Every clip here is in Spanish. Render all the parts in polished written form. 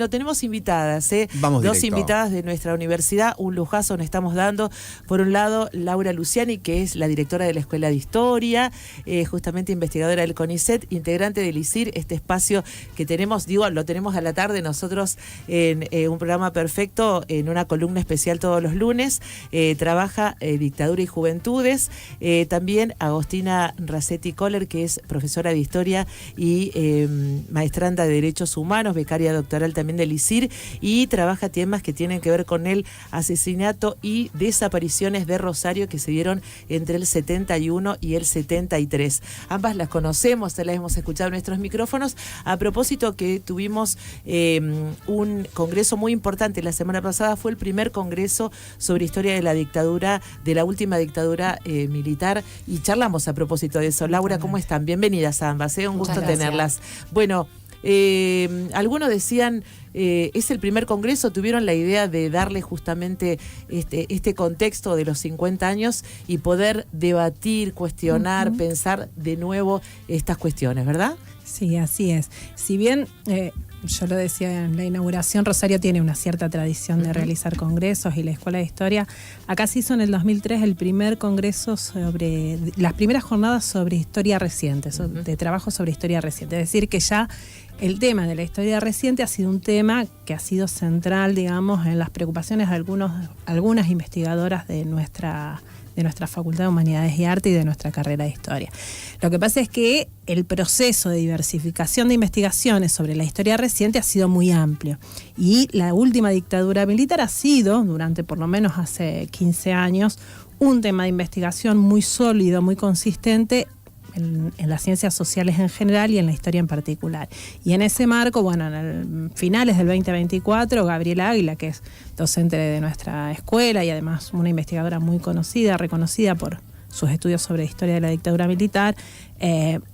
Lo tenemos invitadas, Vamos dos directo. invitadas de nuestra universidad, un lujazo nos estamos dando. Por un lado, Laura Luciani, que es la directora de la Escuela de Historia, justamente investigadora del CONICET, integrante del ISIR, este espacio que tenemos, lo tenemos a la tarde nosotros en un programa perfecto, en una columna especial todos los lunes. Trabaja Dictadura y Juventudes. También Agostina Racetti Kohler, que es profesora de Historia y maestranda de Derechos Humanos, becaria doctoral también del ISIR, y trabaja temas que tienen que ver con el asesinato y desapariciones de Rosario que se dieron entre el 71 y el 73. Ambas las conocemos, las hemos escuchado en nuestros micrófonos. A propósito que tuvimos un congreso muy importante la semana pasada, fue el primer congreso sobre historia de la dictadura, de la última dictadura militar, y charlamos a propósito de eso. Laura, ¿cómo están? Bienvenidas a ambas, un gusto tenerlas. Bueno, algunos decían, es el primer congreso, tuvieron la idea de darle justamente este contexto de los 50 años y poder debatir, cuestionar, pensar de nuevo estas cuestiones, ¿verdad? Sí, así es. Si bien, yo lo decía en la inauguración, Rosario tiene una cierta tradición de realizar congresos, y la Escuela de Historia, acá se hizo en el 2003 el primer congreso sobre, las primeras jornadas sobre historia reciente, de trabajo sobre historia reciente. Es decir, que ya el tema de la historia reciente ha sido un tema que ha sido central, digamos, en las preocupaciones de algunas investigadoras de nuestra Facultad de Humanidades y Arte y de nuestra carrera de Historia. Lo que pasa es que el proceso de diversificación de investigaciones sobre la historia reciente ha sido muy amplio, y la última dictadura militar ha sido, durante por lo menos hace 15 años, un tema de investigación muy sólido, muy consistente en las ciencias sociales en general y en la historia en particular. Y en ese marco, bueno, en finales del 2024, Gabriela Águila, que es docente de nuestra escuela y además una investigadora muy conocida, reconocida por sus estudios sobre historia de la dictadura militar,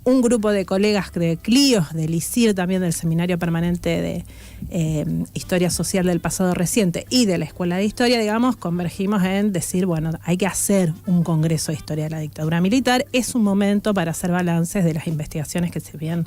un grupo de colegas de CLIOS, del ISIR, también del Seminario Permanente de Historia Social del Pasado Reciente y de la Escuela de Historia, digamos, convergimos en decir, bueno, hay que hacer un congreso de historia de la dictadura militar. Es un momento para hacer balances de las investigaciones que se vienen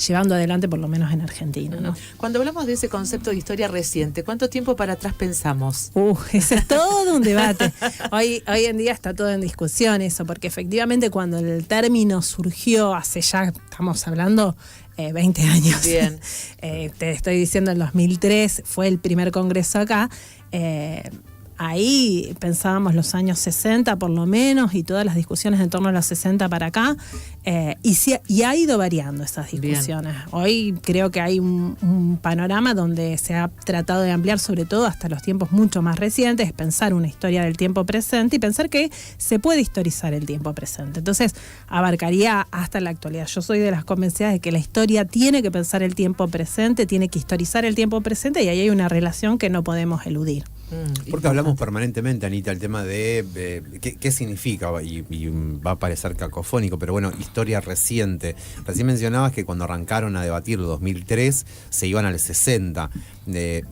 llevando adelante, por lo menos en Argentina, ¿no? Cuando hablamos de ese concepto de historia reciente, ¿cuánto tiempo para atrás pensamos? Ese es todo un debate. Hoy en día está todo en discusión eso, porque efectivamente cuando el término surgió hace ya, estamos hablando, 20 años. Bien. Te estoy diciendo, en 2003 fue el primer congreso acá. Ahí pensábamos los años 60 por lo menos, y todas las discusiones en torno a los 60 para acá, y ha ido variando esas discusiones. Bien. Hoy creo que hay un panorama donde se ha tratado de ampliar, sobre todo hasta los tiempos mucho más recientes, pensar una historia del tiempo presente y pensar que se puede historizar el tiempo presente. Entonces abarcaría hasta la actualidad. Yo soy de las convencidas de que la historia tiene que pensar el tiempo presente, tiene que historizar el tiempo presente, y ahí hay una relación que no podemos eludir. Porque hablamos permanentemente, Anita, el tema de qué significa, y va a parecer cacofónico, pero bueno, historia reciente. Recién mencionabas que cuando arrancaron a debatir 2003 se iban al 60.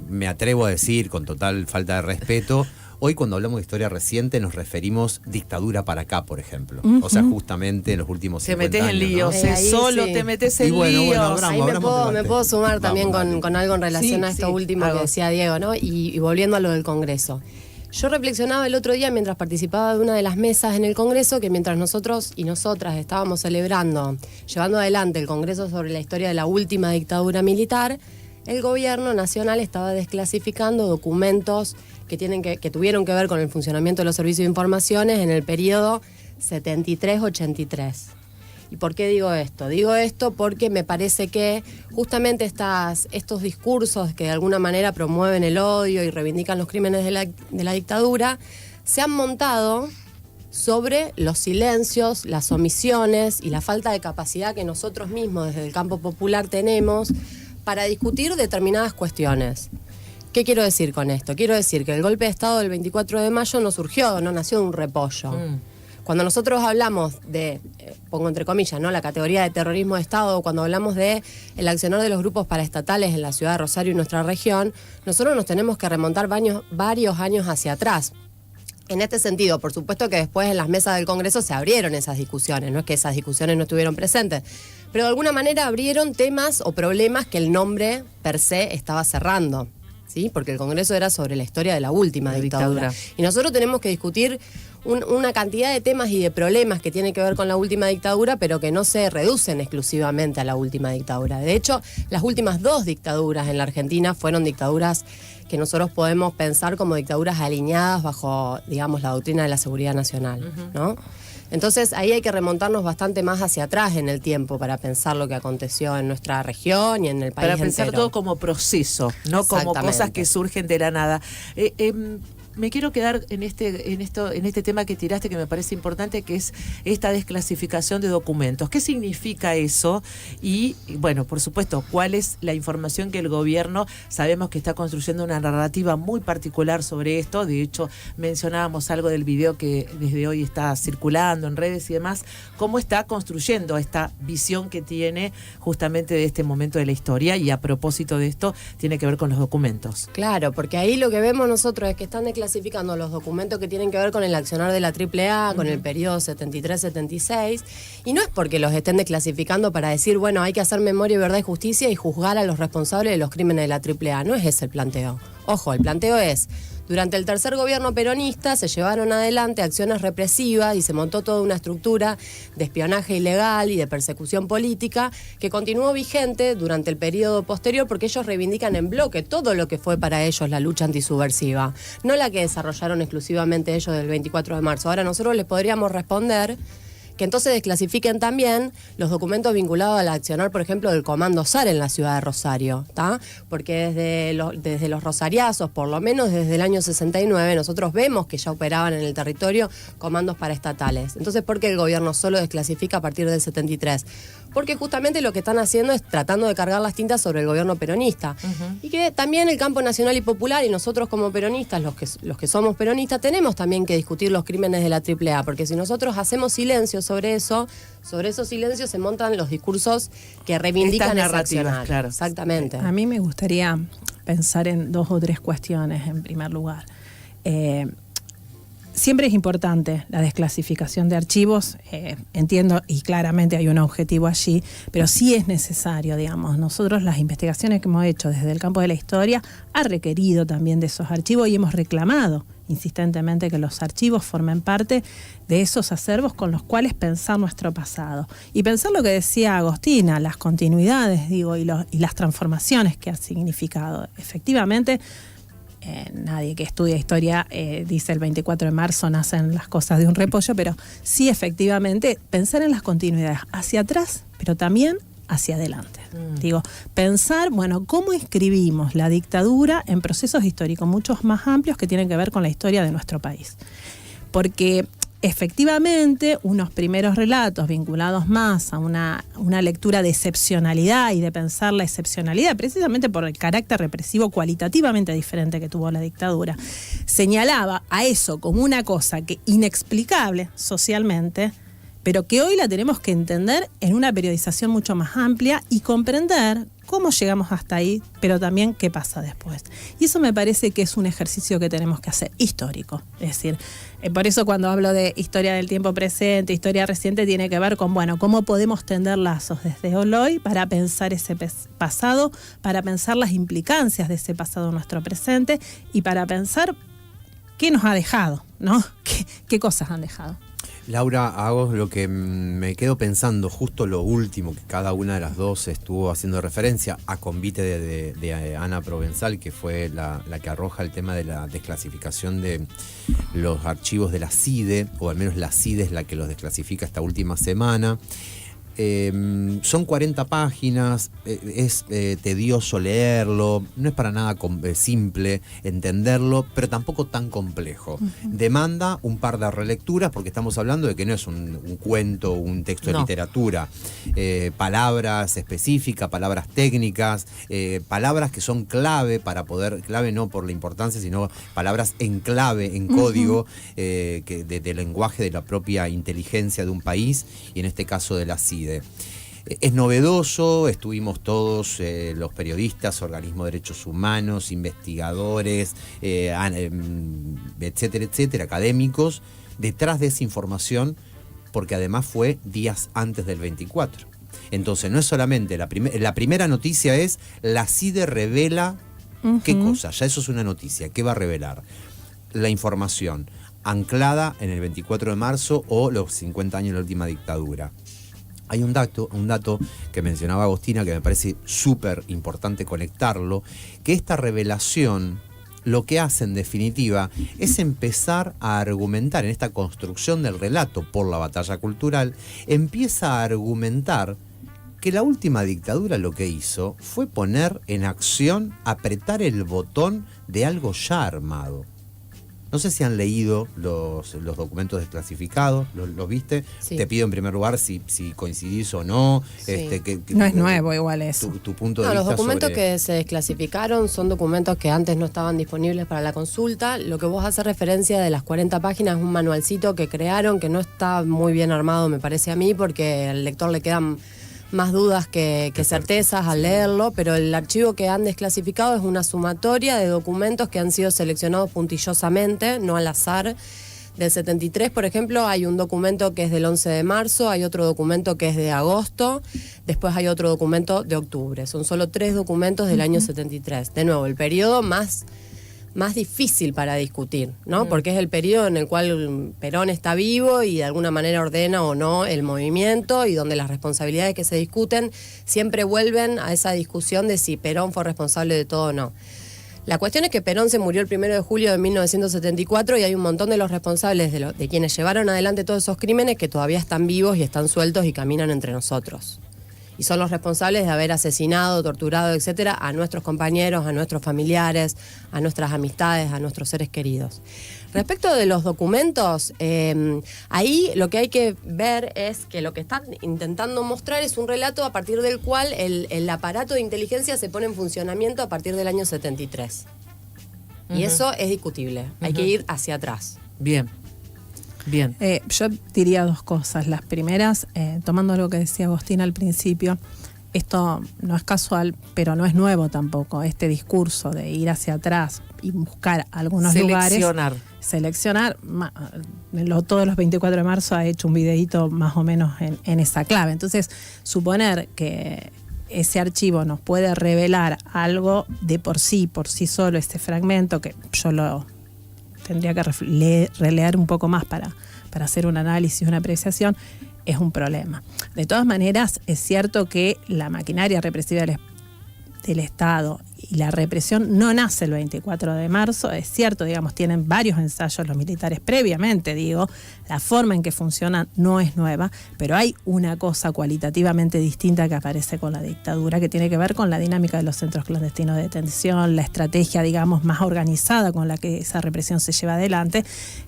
Me atrevo a decir, con total falta de respeto, hoy cuando hablamos de historia reciente nos referimos dictadura para acá, por ejemplo. O sea, justamente en los últimos 50 años. Te metes en líos, ¿no? solo te metes en líos. Ahí me puedo sumar también con algo en relación a esto último que decía Diego, ¿no? Y volviendo a lo del Congreso. Yo reflexionaba el otro día mientras participaba de una de las mesas en el Congreso, que mientras nosotros y nosotras estábamos llevando adelante el Congreso sobre la historia de la última dictadura militar, el gobierno nacional estaba desclasificando documentos que tuvieron que ver con el funcionamiento de los servicios de informaciones en el periodo 73-83. ¿Y por qué digo esto? Digo esto porque me parece que justamente estos discursos que de alguna manera promueven el odio y reivindican los crímenes de la dictadura se han montado sobre los silencios, las omisiones y la falta de capacidad que nosotros mismos desde el campo popular tenemos para discutir determinadas cuestiones. ¿Qué quiero decir con esto? Quiero decir que el golpe de Estado del 24 de mayo no nació de un repollo. Cuando nosotros hablamos de, pongo entre comillas, ¿no?, la categoría de terrorismo de Estado, cuando hablamos de el accionar de los grupos paraestatales en la ciudad de Rosario y nuestra región, nosotros nos tenemos que remontar varios años hacia atrás. En este sentido, por supuesto que después en las mesas del Congreso se abrieron esas discusiones, no es que esas discusiones no estuvieron presentes, pero de alguna manera abrieron temas o problemas que el nombre per se estaba cerrando, ¿sí? Porque el Congreso era sobre la historia de la última dictadura. Y nosotros tenemos que discutir una cantidad de temas y de problemas que tienen que ver con la última dictadura, pero que no se reducen exclusivamente a la última dictadura. De hecho, las últimas 2 dictaduras en la Argentina fueron dictaduras que nosotros podemos pensar como dictaduras alineadas bajo, digamos, la doctrina de la seguridad nacional, ¿no? Entonces ahí hay que remontarnos bastante más hacia atrás en el tiempo para pensar lo que aconteció en nuestra región y en el país Para pensar entero. todo como proceso, no como cosas que surgen de la nada. Me quiero quedar en este tema que tiraste, que me parece importante, que es esta desclasificación de documentos. ¿Qué significa eso? Y bueno, por supuesto, ¿cuál es la información que el gobierno sabemos que está construyendo una narrativa muy particular sobre esto? De hecho, mencionábamos algo del video que desde hoy está circulando en redes y demás. ¿Cómo está construyendo esta visión que tiene justamente de este momento de la historia? Y a propósito de esto, tiene que ver con los documentos. Claro, porque ahí lo que vemos nosotros es que están clasificando los documentos que tienen que ver con el accionar de la AAA, con el periodo 73-76, y no es porque los estén desclasificando para decir, bueno, hay que hacer memoria, verdad y justicia y juzgar a los responsables de los crímenes de la AAA. No es ese el planteo. Ojo, el planteo es: durante el tercer gobierno peronista se llevaron adelante acciones represivas y se montó toda una estructura de espionaje ilegal y de persecución política que continuó vigente durante el periodo posterior, porque ellos reivindican en bloque todo lo que fue para ellos la lucha antisubversiva, no la que desarrollaron exclusivamente ellos del 24 de marzo. Ahora nosotros les podríamos responder que entonces desclasifiquen también los documentos vinculados al accionar, por ejemplo, del Comando SAR en la ciudad de Rosario, ¿tá? Porque desde los rosariazos, por lo menos desde el año 69, nosotros vemos que ya operaban en el territorio comandos paraestatales. Entonces, ¿por qué el gobierno solo desclasifica a partir del 73? Porque justamente lo que están haciendo es tratando de cargar las tintas sobre el gobierno peronista. Y que también el campo nacional y popular, y nosotros como peronistas, los que somos peronistas, tenemos también que discutir los crímenes de la AAA, porque si nosotros hacemos silencio sobre esos silencios se montan los discursos que reivindican esa accionar. Claro. Exactamente. A mí me gustaría pensar en 2 o 3 cuestiones en primer lugar. Siempre es importante la desclasificación de archivos, entiendo y claramente hay un objetivo allí, pero sí es necesario, digamos, nosotros las investigaciones que hemos hecho desde el campo de la historia ha requerido también de esos archivos y hemos reclamado insistentemente que los archivos formen parte de esos acervos con los cuales pensar nuestro pasado. Y pensar lo que decía Agostina, las continuidades, digo, y las transformaciones que ha significado. Efectivamente, nadie que estudia historia dice el 24 de marzo nacen las cosas de un repollo, pero sí efectivamente pensar en las continuidades hacia atrás, pero también hacia adelante. Digo, pensar, bueno, cómo escribimos la dictadura en procesos históricos muchos más amplios que tienen que ver con la historia de nuestro país. Porque efectivamente, unos primeros relatos vinculados más a una lectura de excepcionalidad y de pensar la excepcionalidad, precisamente por el carácter represivo cualitativamente diferente que tuvo la dictadura, señalaba a eso como una cosa que inexplicable socialmente, pero que hoy la tenemos que entender en una periodización mucho más amplia y comprender cómo llegamos hasta ahí, pero también qué pasa después. Y eso me parece que es un ejercicio que tenemos que hacer, histórico. Es decir, por eso cuando hablo de historia del tiempo presente, historia reciente, tiene que ver con, bueno, cómo podemos tender lazos desde hoy para pensar ese pasado, para pensar las implicancias de ese pasado en nuestro presente y para pensar qué nos ha dejado, ¿no? ¿Qué cosas han dejado? Laura, hago lo que me quedo pensando, justo lo último que cada una de las dos estuvo haciendo referencia, a convite de Ana Provenzal, que fue la que arroja el tema de la desclasificación de los archivos de la CIDE, o al menos la CIDE es la que los desclasifica esta última semana. Son 40 páginas, es tedioso leerlo, no es para nada simple entenderlo, pero tampoco tan complejo. Demanda un par de relecturas porque estamos hablando de que no es un cuento, un texto de literatura. Palabras específicas, palabras técnicas, palabras que son clave para poder, clave no por la importancia, sino palabras en clave, en código, del lenguaje de la propia inteligencia de un país, y en este caso de la CIDE. Es novedoso, estuvimos todos los periodistas, organismos de derechos humanos, investigadores, etcétera, etcétera, académicos, detrás de esa información, porque además fue días antes del 24. Entonces no es solamente la primera noticia es la CIDE revela qué cosa, ya eso es una noticia, ¿qué va a revelar? La información anclada en el 24 de marzo o los 50 años de la última dictadura. Hay un dato que mencionaba Agostina que me parece súper importante conectarlo, que esta revelación lo que hace en definitiva es empezar a argumentar en esta construcción del relato por la batalla cultural, empieza a argumentar que la última dictadura lo que hizo fue poner en acción, apretar el botón de algo ya armado. No sé si han leído los documentos desclasificados, ¿los viste? Sí. Te pido en primer lugar si coincidís o no. Sí. No es nuevo igual eso. Tu punto de vista. Los documentos sobre... que se desclasificaron son documentos que antes no estaban disponibles para la consulta. Lo que vos haces referencia de las 40 páginas es un manualcito que crearon, que no está muy bien armado, me parece a mí, porque al lector le quedan más dudas que certezas al leerlo, pero el archivo que han desclasificado es una sumatoria de documentos que han sido seleccionados puntillosamente, no al azar. Del 73, por ejemplo, hay un documento que es del 11 de marzo, hay otro documento que es de agosto, después hay otro documento de octubre. Son solo 3 documentos del año 73. De nuevo, el periodo más difícil para discutir, ¿no? Porque es el periodo en el cual Perón está vivo y de alguna manera ordena o no el movimiento, y donde las responsabilidades que se discuten siempre vuelven a esa discusión de si Perón fue responsable de todo o no. La cuestión es que Perón se murió el 1 de julio de 1974 y hay un montón de los responsables de quienes llevaron adelante todos esos crímenes que todavía están vivos y están sueltos y caminan entre nosotros. Y son los responsables de haber asesinado, torturado, etcétera, a nuestros compañeros, a nuestros familiares, a nuestras amistades, a nuestros seres queridos. Respecto de los documentos, ahí lo que hay que ver es que lo que están intentando mostrar es un relato a partir del cual el aparato de inteligencia se pone en funcionamiento a partir del año 73. Y eso es discutible, hay que ir hacia atrás. Bien. Yo diría 2 cosas. Las primeras, tomando lo que decía Agostina al principio, esto no es casual, pero no es nuevo tampoco, este discurso de ir hacia atrás y buscar algunos lugares. Seleccionar. Todos los 24 de marzo ha hecho un videíto más o menos en esa clave. Entonces, suponer que ese archivo nos puede revelar algo de por sí solo, este fragmento, que yo lo tendría que releer un poco más para hacer un análisis, una apreciación, es un problema. De todas maneras, es cierto que la maquinaria represiva del Estado y la represión no nace el 24 de marzo, es cierto, digamos, tienen varios ensayos los militares previamente, digo, la forma en que funcionan no es nueva, pero hay una cosa cualitativamente distinta que aparece con la dictadura, que tiene que ver con la dinámica de los centros clandestinos de detención, la estrategia, digamos, más organizada con la que esa represión se lleva adelante,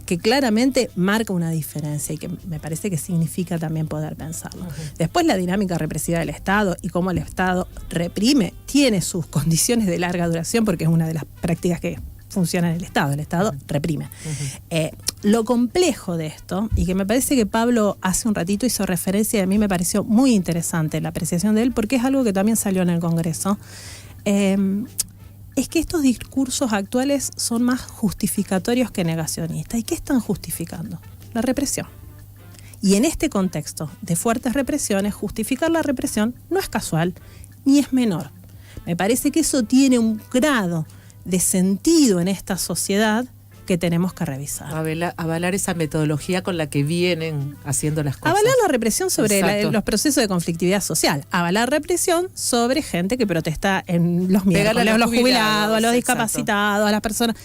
que claramente marca una diferencia y que me parece que significa también poder pensarlo. Después, la dinámica represiva del Estado y cómo el Estado reprime, tiene sus condiciones de larga duración, porque es una de las prácticas que funciona en el Estado reprime. Lo complejo de esto, y que me parece que Pablo hace un ratito hizo referencia y a mí me pareció muy interesante la apreciación de él, porque es algo que también salió en el Congreso, es que estos discursos actuales son más justificatorios que negacionistas. ¿Y qué están justificando? La represión. Y en este contexto de fuertes represiones, justificar la represión no es casual ni es menor. Me parece que eso tiene un grado de sentido en esta sociedad que tenemos que revisar. Avalar esa metodología con la que vienen haciendo las cosas. Avalar la represión sobre los procesos de conflictividad social. Avalar represión sobre gente que protesta en los miércoles, a los jubilados, a los discapacitados, a las personas.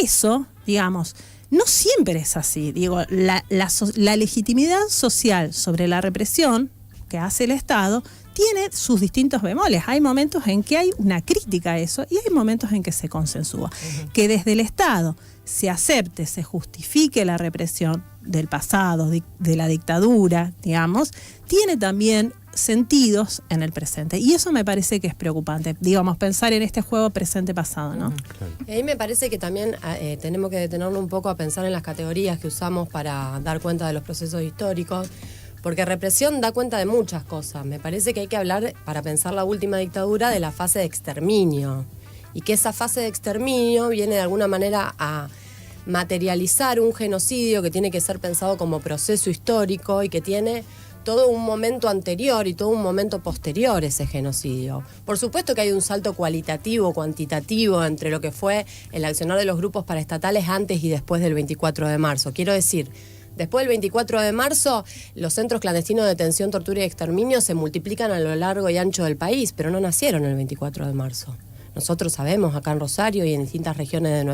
Eso, digamos, no siempre es así. Digo, la legitimidad social sobre la represión que hace el Estado tiene sus distintos bemoles. Hay momentos en que hay una crítica a eso y hay momentos en que se consensúa. Que desde el Estado se acepte, se justifique la represión del pasado, de la dictadura, digamos, tiene también sentidos en el presente. Y eso me parece que es preocupante, digamos, pensar en este juego presente-pasado, ¿no? Claro. Y ahí me parece que también tenemos que detenernos un poco a pensar en las categorías que usamos para dar cuenta de los procesos históricos, Porque represión da cuenta de muchas cosas. Me parece que hay que hablar, para pensar la última dictadura, de la fase de exterminio. Y que esa fase de exterminio viene de alguna manera a materializar un genocidio que tiene que ser pensado como proceso histórico y que tiene todo un momento anterior y todo un momento posterior ese genocidio. Por supuesto que hay un salto cualitativo, cuantitativo entre lo que fue el accionar de los grupos paraestatales antes y después del 24 de marzo. Quiero decir, después del 24 de marzo, los centros clandestinos de detención, tortura y exterminio se multiplican a lo largo y ancho del país, pero no nacieron el 24 de marzo. Nosotros sabemos acá en Rosario y en distintas regiones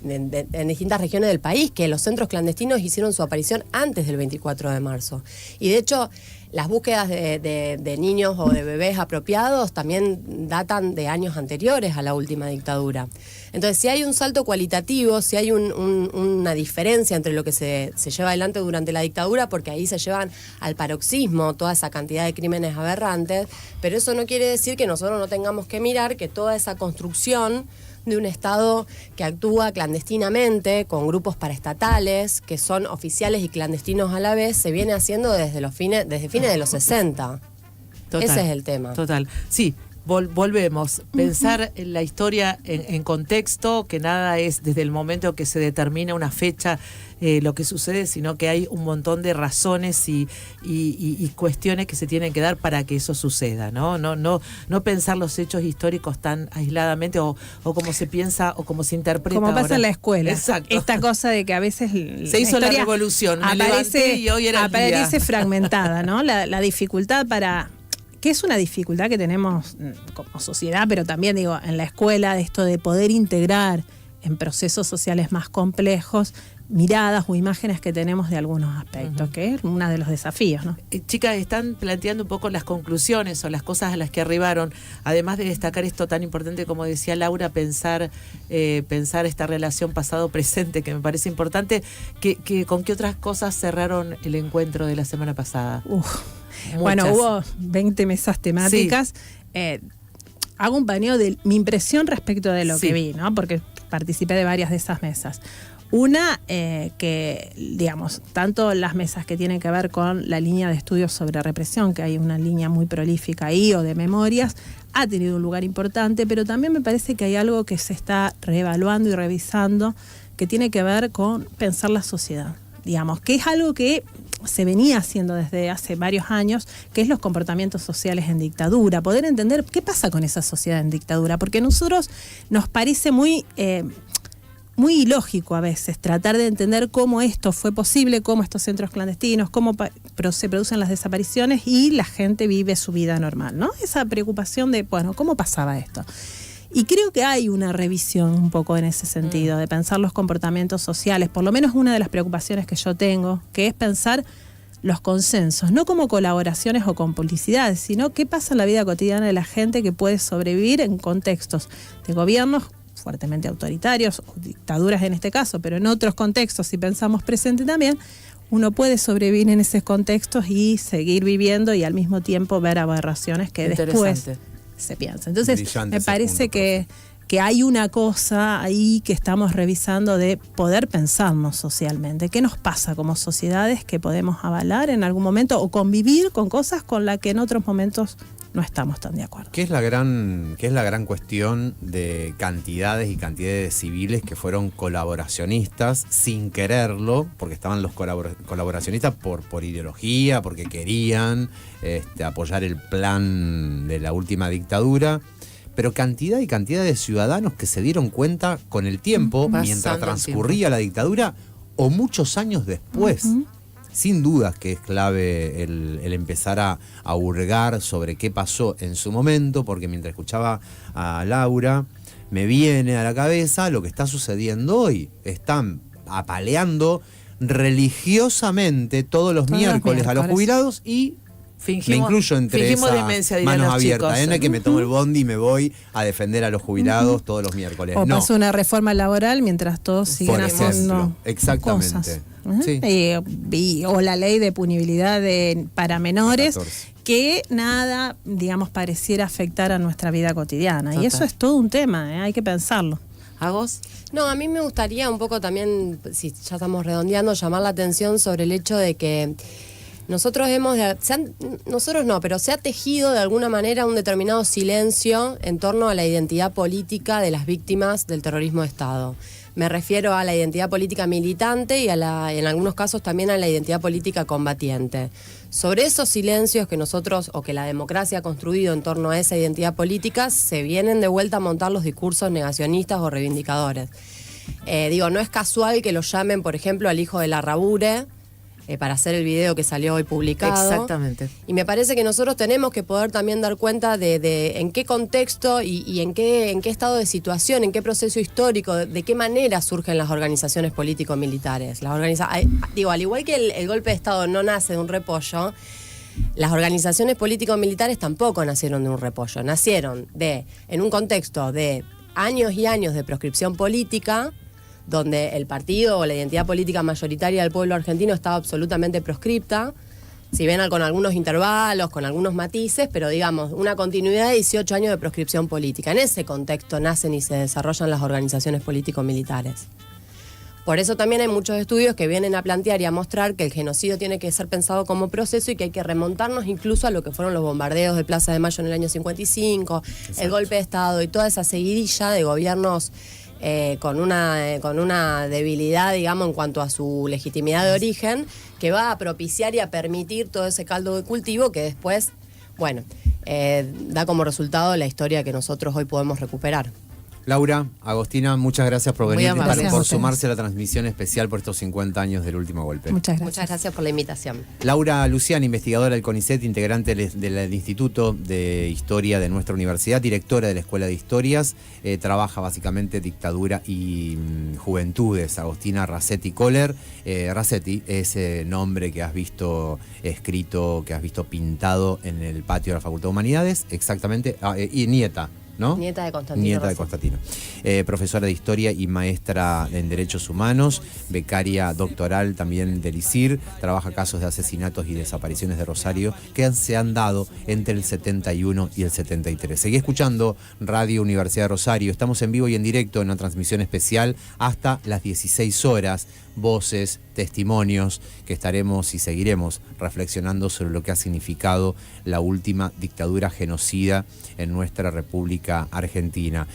en distintas regiones del país que los centros clandestinos hicieron su aparición antes del 24 de marzo. Y de hecho, las búsquedas de niños o de bebés apropiados también datan de años anteriores a la última dictadura. Entonces, si hay un salto cualitativo, si hay una diferencia entre lo que se lleva adelante durante la dictadura, porque ahí se llevan al paroxismo toda esa cantidad de crímenes aberrantes, pero eso no quiere decir que nosotros no tengamos que mirar que toda esa construcción de un Estado que actúa clandestinamente, con grupos paraestatales, que son oficiales y clandestinos a la vez, se viene haciendo desde fines de los 60. Total, ese es el tema. Total, sí. Volvemos. Pensar en la historia en contexto, que nada es desde el momento que se determina una fecha lo que sucede, sino que hay un montón de razones y cuestiones que se tienen que dar para que eso suceda, ¿no? No pensar los hechos históricos tan aisladamente o como se piensa o como se interpreta. Como pasa ahora en la escuela. Exacto. Esta cosa de que a veces se hizo la revolución, me levanté y hoy era el día. Aparece fragmentada, ¿no? La dificultad que es una dificultad que tenemos como sociedad, pero también digo en la escuela, de esto de poder integrar en procesos sociales más complejos miradas o imágenes que tenemos de algunos aspectos, que es uno de los desafíos, ¿no? Chicas, están planteando un poco las conclusiones o las cosas a las que arribaron, además de destacar esto tan importante como decía Laura, pensar esta relación pasado-presente, que me parece importante. ¿Con qué otras cosas cerraron el encuentro de la semana pasada? Bueno, hubo 20 mesas temáticas. Sí. Hago un paneo de mi impresión respecto de lo que vi, ¿no? Porque participé de varias de esas mesas. Una, que, digamos, tanto las mesas que tienen que ver con la línea de estudios sobre represión, que hay una línea muy prolífica ahí, o de memorias, ha tenido un lugar importante, pero también me parece que hay algo que se está reevaluando y revisando, que tiene que ver con pensar la sociedad, digamos, que es algo que se venía haciendo desde hace varios años, que es los comportamientos sociales en dictadura, poder entender qué pasa con esa sociedad en dictadura, porque a nosotros nos parece muy ilógico a veces tratar de entender cómo esto fue posible, cómo estos centros clandestinos, cómo se producen las desapariciones y la gente vive su vida normal, ¿no? Esa preocupación de, bueno, ¿cómo pasaba esto? Y creo que hay una revisión un poco en ese sentido, de pensar los comportamientos sociales, por lo menos una de las preocupaciones que yo tengo, que es pensar los consensos, no como colaboraciones o complicidades, sino qué pasa en la vida cotidiana de la gente que puede sobrevivir en contextos de gobiernos fuertemente autoritarios, o dictaduras en este caso, pero en otros contextos, si pensamos presente también, uno puede sobrevivir en esos contextos y seguir viviendo y al mismo tiempo ver aberraciones que después se piensa. Entonces, me parece que hay una cosa ahí que estamos revisando de poder pensarnos socialmente. ¿Qué nos pasa como sociedades que podemos avalar en algún momento o convivir con cosas con las que en otros momentos no estamos tan de acuerdo? ¿Qué es la gran cuestión de cantidades y cantidades de civiles que fueron colaboracionistas sin quererlo, porque estaban los colaboracionistas por ideología, porque querían apoyar el plan de la última dictadura? Pero cantidad y cantidad de ciudadanos que se dieron cuenta con el tiempo, mientras transcurría la dictadura, o muchos años después. Sin dudas que es clave el empezar a hurgar sobre qué pasó en su momento, porque mientras escuchaba a Laura, me viene a la cabeza lo que está sucediendo hoy. Están apaleando religiosamente todos los miércoles a los jubilados y me incluyo entre esa demencia, manos abiertas, no es que me tomo el bondi y me voy a defender a los jubilados todos los miércoles. O pasa una reforma laboral mientras todos siguen haciendo cosas. Sí. O la ley de punibilidad para menores, que nada, digamos, pareciera afectar a nuestra vida cotidiana. Total. Y eso es todo un tema, hay que pensarlo. ¿A vos? No, a mí me gustaría un poco también, si ya estamos redondeando, llamar la atención sobre el hecho de que nosotros nosotros no, pero se ha tejido de alguna manera un determinado silencio en torno a la identidad política de las víctimas del terrorismo de Estado. Me refiero a la identidad política militante y en algunos casos también a la identidad política combatiente. Sobre esos silencios que nosotros, o que la democracia ha construido en torno a esa identidad política, se vienen de vuelta a montar los discursos negacionistas o reivindicadores. No es casual que lo llamen, por ejemplo, al hijo de Larrabure, para hacer el video que salió hoy publicado. Exactamente. Y me parece que nosotros tenemos que poder también dar cuenta de en qué contexto y en qué estado de situación, en qué proceso histórico, de qué manera surgen las organizaciones político-militares. Al igual que el golpe de Estado no nace de un repollo, las organizaciones político-militares tampoco nacieron de un repollo. Nacieron en un contexto de años y años de proscripción política, donde el partido o la identidad política mayoritaria del pueblo argentino estaba absolutamente proscripta, si bien con algunos intervalos, con algunos matices, pero digamos, una continuidad de 18 años de proscripción política. En ese contexto nacen y se desarrollan las organizaciones político-militares. Por eso también hay muchos estudios que vienen a plantear y a mostrar que el genocidio tiene que ser pensado como proceso y que hay que remontarnos incluso a lo que fueron los bombardeos de Plaza de Mayo en el año 55, exacto, el golpe de Estado y toda esa seguidilla de gobiernos con una debilidad, digamos, en cuanto a su legitimidad de origen, que va a propiciar y a permitir todo ese caldo de cultivo que después, da como resultado la historia que nosotros hoy podemos recuperar. Laura, Agostina, muchas gracias por venir y por ustedes. sumarse a la transmisión especial por estos 50 años del último golpe. Muchas gracias. Muchas gracias por la invitación. Laura Luciani, investigadora del CONICET, integrante del Instituto de Historia de nuestra universidad, directora de la Escuela de Historias, trabaja básicamente dictadura y juventudes. Agostina Rasetti Kohler. Rasetti, ese nombre que has visto escrito, que has visto pintado en el patio de la Facultad de Humanidades, exactamente, y nieta, ¿no? Nieta de Constantino. Nieta de Constantino. Profesora de Historia y maestra en Derechos Humanos, becaria doctoral también del ISIR, trabaja casos de asesinatos y desapariciones de Rosario que se han dado entre el 71 y el 73. Seguí escuchando Radio Universidad de Rosario. Estamos en vivo y en directo en una transmisión especial hasta las 16 horas. Voces, testimonios, que estaremos y seguiremos reflexionando sobre lo que ha significado la última dictadura genocida en nuestra República Argentina.